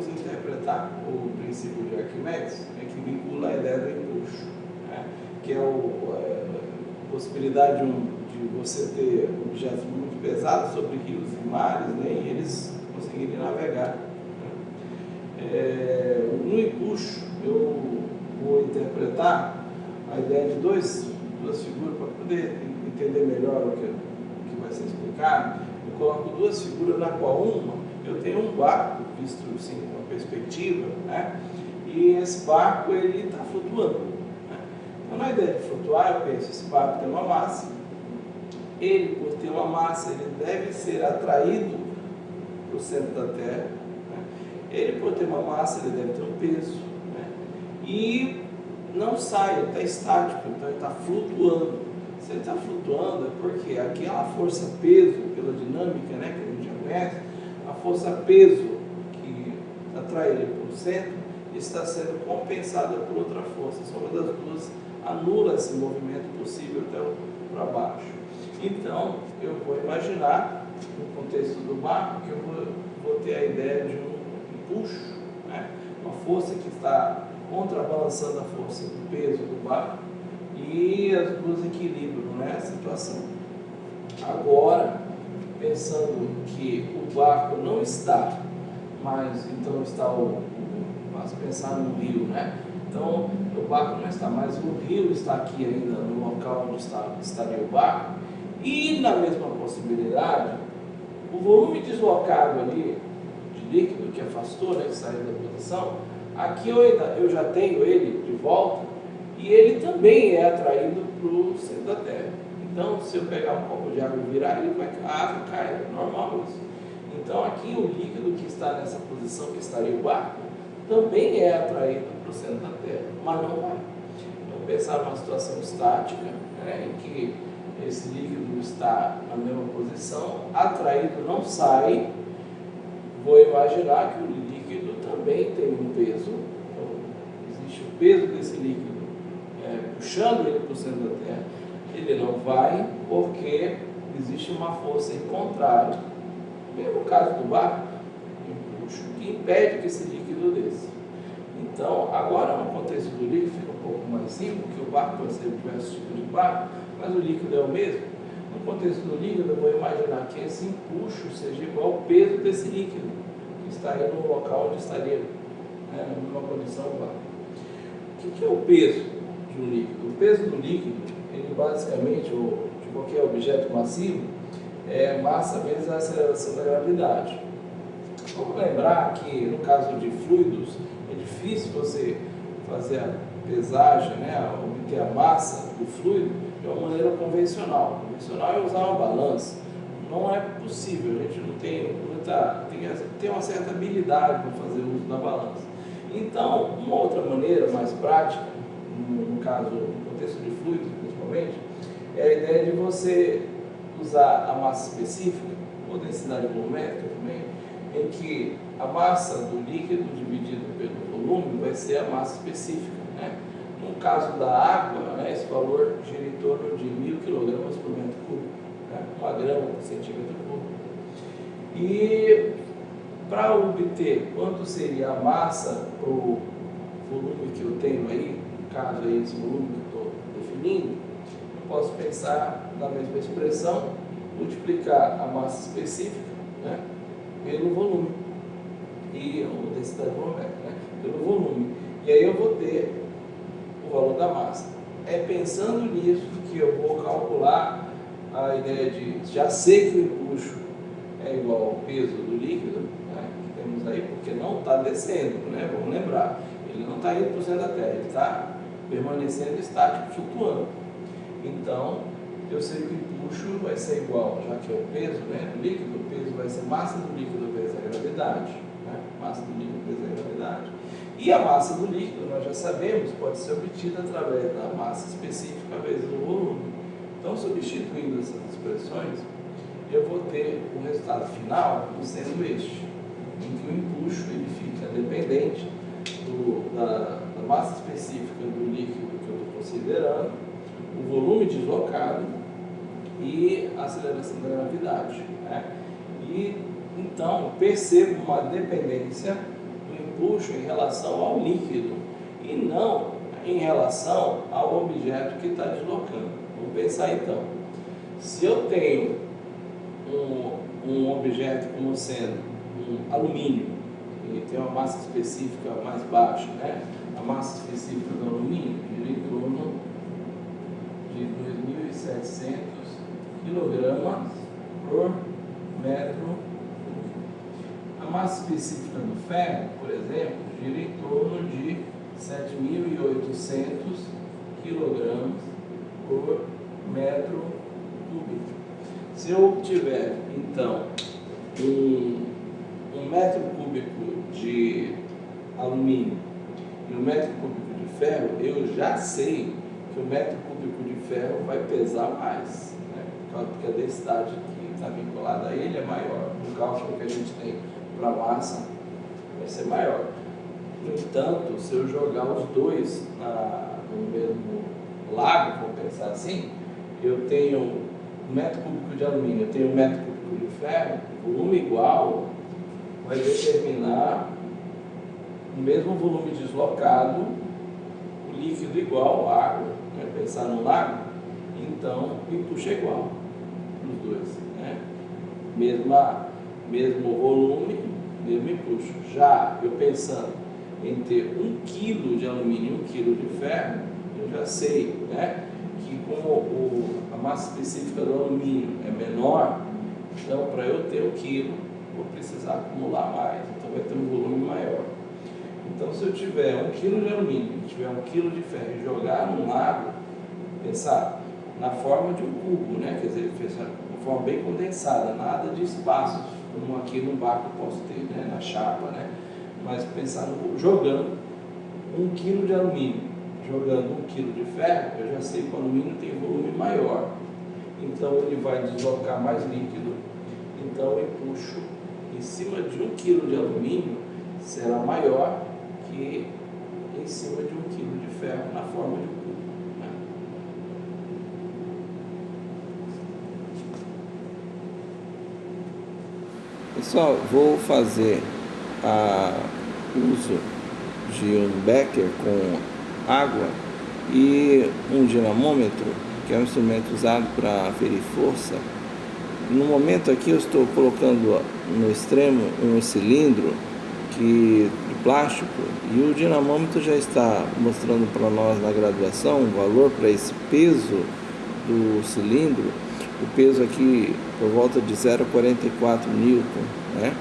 podemos interpretar o princípio de Arquimedes, que vincula a ideia do empuxo, né? Que é a possibilidade de você ter objetos muito pesados sobre rios e mares, né? E eles conseguirem navegar. No empuxo, eu vou interpretar a ideia de duas figuras para poder entender melhor o que vai ser explicado. Eu coloco duas figuras, na qual uma eu tenho um barco, visto assim, com uma perspectiva, né? E esse barco ele está flutuando, né? Então, na ideia de flutuar, eu penso, esse barco tem uma massa, ele, por ter uma massa, ele deve ser atraído para o centro da Terra, né? Ele, por ter uma massa, ele deve ter um peso, né? E não sai, ele está estático, então ele está flutuando. Se ele está flutuando é porque aquela força-peso, pela dinâmica, né, que a gente já conhece, a força-peso que atrai ele para o centro está sendo compensada por outra força. Só uma das duas anula esse movimento possível até para baixo. Então, eu vou imaginar, no contexto do barco, que eu vou ter a ideia de um empuxo, né, uma força que está contrabalançando a força do peso do barco, e as duas equilibram, né, a situação. Agora, pensando que o barco não está, mas então está vamos pensar no rio, né? Então, o barco não está, mas o rio está aqui ainda no local onde estaria o barco, e na mesma possibilidade, o volume deslocado ali de líquido que afastou, né, que saiu da posição, aqui eu já tenho ele de volta, e ele também é atraído para o centro da Terra. Então, se eu pegar um copo de água e virar, a água cai, é normal isso. Então, aqui o líquido que está nessa posição, que estaria o barco, também é atraído para o centro da Terra, mas não vai. Então, pensar numa situação estática, né, em que esse líquido está na mesma posição, atraído não sai, vou imaginar que o líquido também tem um peso. Então, existe o peso desse líquido puxando ele para o centro da Terra, ele não vai porque existe uma força em contrário, mesmo caso do barco, empuxo, que impede que esse líquido desça. Então, agora no contexto do líquido fica um pouco mais simples, porque o barco pode ser diversos tipos de barco, mas o líquido é o mesmo. No contexto do líquido, eu vou imaginar que esse empuxo seja igual ao peso desse líquido, que estaria no local onde estaria, né, na mesma condição do barco. O que é o peso de um líquido? O peso do líquido, ele basicamente, ou de qualquer objeto massivo, é massa vezes a aceleração da gravidade. Vamos lembrar que, no caso de fluidos, é difícil você fazer a pesagem, né, obter a massa do fluido de uma maneira convencional. Convencional é usar uma balança. Não é possível, a gente não tem uma certa habilidade para fazer o uso da balança. Então, uma outra maneira mais prática, no caso, no contexto de fluidos principalmente, é a ideia de você usar a massa específica, ou densidade volumétrica também, em que a massa do líquido dividido pelo volume vai ser a massa específica, né? No caso da água, né, esse valor gira em torno de 1000 kg por metro cúbico, né? 1 grama por centímetro cúbico. E para obter quanto seria a massa para o volume que eu tenho aí, no caso aí, esse volume que eu estou definindo, eu posso pensar na mesma expressão, multiplicar a massa específica, né, pelo volume, ou densidade volumétrica, né, pelo volume. E aí eu vou ter o valor da massa. É pensando nisso que eu vou calcular a ideia de, já sei que o empuxo é igual ao peso do líquido, né, que temos aí, porque não está descendo, né, vamos lembrar, ele não está indo para o centro da Terra, ele está permanecendo estático, flutuando. Então, eu sei que o empuxo vai ser igual, já que é o peso, né, do líquido, o peso vai ser massa do líquido vezes a gravidade, né, massa do líquido vezes a gravidade. E a massa do líquido, nós já sabemos, pode ser obtida através da massa específica vezes o volume. Então, substituindo essas expressões, eu vou ter o resultado final sendo este, em que o empuxo ele fica dependente da massa específica do líquido que eu estou considerando, o volume deslocado e a aceleração da gravidade, né? E então percebo uma dependência do empuxo em relação ao líquido e não em relação ao objeto que está deslocando. Vamos pensar então. Se eu tenho um objeto como sendo um alumínio, e tem uma massa específica mais baixa, né? A massa específica do alumínio gira em torno de 2.700 kg por metro. A massa específica do ferro, por exemplo, gira em torno de 7.800 kg por metro cúbico. Se eu tiver, então, um metro cúbico de alumínio e um metro cúbico de ferro, eu já sei que o metro cúbico de ferro vai pesar mais, né? Porque a densidade que está vinculada a ele é maior. O cálculo que a gente tem para a massa vai ser maior. No entanto, se eu jogar os dois no mesmo lago, vamos pensar assim, eu tenho um metro cúbico de alumínio, eu tenho um metro cúbico de ferro, o volume igual vai determinar o mesmo volume deslocado, o líquido igual, a água, né? Pensar no lago, então o empuxo é igual nos dois, né? Mesmo volume, mesmo empuxo. Já eu pensando em ter 1 kg de alumínio e 1 kg de ferro, eu já sei, né, que como a massa específica do alumínio é menor, então para eu ter 1 kg, vou precisar acumular mais, então vai ter um volume maior. Então se eu tiver 1 kg de alumínio e tiver 1 kg de ferro e jogar num lago, pensar na forma de um cubo, né, quer dizer, pensar de forma bem condensada, nada de espaços, como aqui no barco eu posso ter, né, na chapa, né? Mas pensar jogando 1 kg de alumínio, jogando 1 kg de ferro, eu já sei que o alumínio tem volume maior, então ele vai deslocar mais líquido, então o empuxo em cima de 1 kg de alumínio será maior que em cima de 1 kg de ferro na forma de um cubo, né? Pessoal, vou fazer uso de um becker com água e um dinamômetro, que é um instrumento usado para aferir força. No momento aqui eu estou colocando no extremo um cilindro de plástico e o dinamômetro já está mostrando para nós na graduação um valor para esse peso do cilindro. O peso aqui por volta de 0,44 newton, né?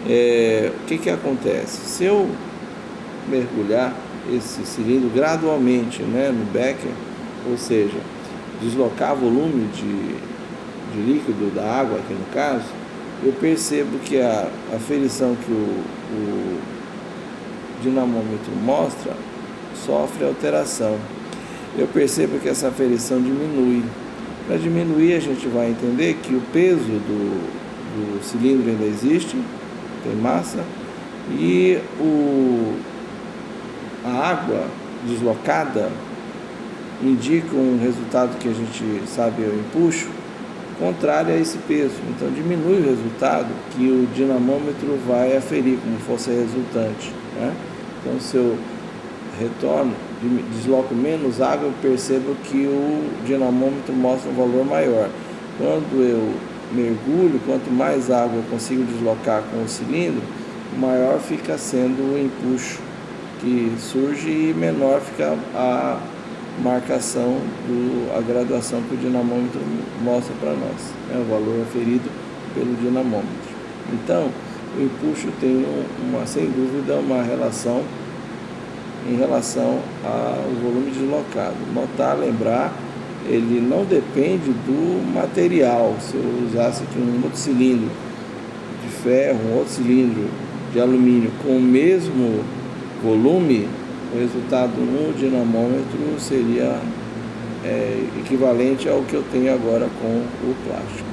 O que acontece? Se eu mergulhar esse cilindro gradualmente, né, no becker, ou seja, deslocar volume de líquido da água aqui no caso, eu percebo que a aferição que o dinamômetro mostra sofre alteração. Eu percebo que essa aferição diminui. Para diminuir, a gente vai entender que o peso do cilindro ainda existe, tem massa, e a água deslocada indica um resultado que a gente sabe é o empuxo, contrário a esse peso. Então diminui o resultado que o dinamômetro vai aferir como força resultante, né? Então se eu retorno, desloco menos água, eu percebo que o dinamômetro mostra um valor maior. Quando eu mergulho, quanto mais água eu consigo deslocar com o cilindro, maior fica sendo o empuxo que surge e menor fica a marcação, a graduação que o dinamômetro mostra para nós, né? O valor aferido pelo dinamômetro. Então, o empuxo tem sem dúvida uma relação em relação ao volume deslocado. Lembrar, ele não depende do material. Se eu usasse aqui um outro cilindro de ferro, um outro cilindro de alumínio com o mesmo volume, o resultado no dinamômetro seria equivalente ao que eu tenho agora com o plástico.